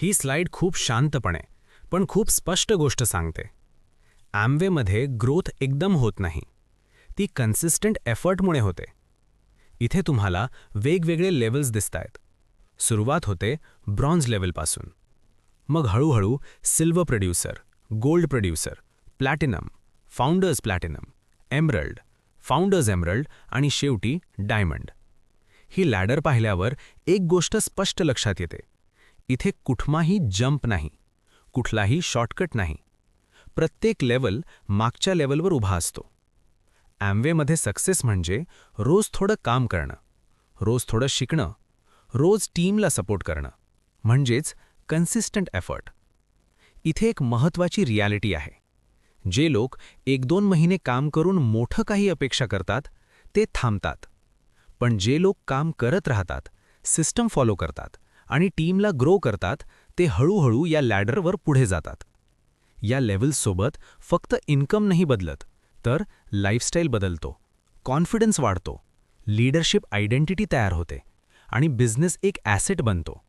ही slide खूप शांतपणे पण खूप स्पष्ट गोष्ट सांगते. ॲम्वेमध्ये ग्रोथ एकदम होत नाही, ती कन्सिस्टंट एफर्टमुळे होते. इथे तुम्हाला वेगवेगळे लेवल्स दिसतायत. सुरुवात होते ब्रॉन्झ लेवलपासून, मग हळूहळू silver producer, gold producer, platinum, founders platinum, emerald, founders emerald आणि शेवटी डायमंड. ही लॅडर पाहिल्यावर एक गोष्ट स्पष्ट लक्षात येते. इथे कुठलाही जंप नाही, कुठलाही शॉर्टकट नाही. प्रत्येक लेवल मागच्या लेवलवर उभा असतो. ॲम्वेमध्ये सक्सेस म्हणजे रोज थोडं काम करणं, रोज थोडं शिकणं, रोज टीमला सपोर्ट करणं, म्हणजेच कन्सिस्टंट एफर्ट. इथे एक महत्त्वाची रियालिटी आहे. जे लोक 1-2 महिने काम करून मोठं काही अपेक्षा करतात, ते थांबतात. पण जे लोक काम करत राहतात, सिस्टम फॉलो करतात आणि टीमला ग्रो करतात, ते हळूहळू या लॅडरवर पुढे जातात. या लेव्हल्ससोबत फक्त इन्कम नाही बदलत, तर लाईफस्टाईल बदलतो, कॉन्फिडन्स वाढतो, लीडरशिप आयडेंटिटी तयार होते आणि बिझनेस एक ॲसेट बनतो.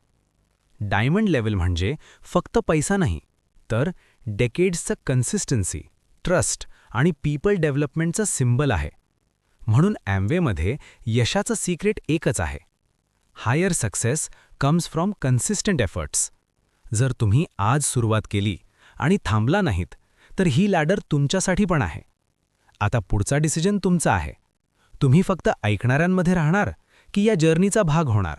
डायमंड लेवल म्हणजे फक्त पैसा नाही, तर डेकेड्सचं कन्सिस्टन्सी, ट्रस्ट आणि पीपल डेव्हलपमेंटचं सिम्बल आहे. म्हणून ॲम्वेमध्ये यशाचं सिक्रेट एकच आहे. Higher success comes from consistent efforts. जर तुम्ही आज सुरुवात केली आणि थांबला नाहीत, तर ही लॅडर तुमच्यासाठी पण आहे. आता पुढचा डिसिजन तुमचा आहे. तुम्ही फक्त ऐकणाऱ्यांमध्ये राहणार की या जर्नीचा भाग होणार?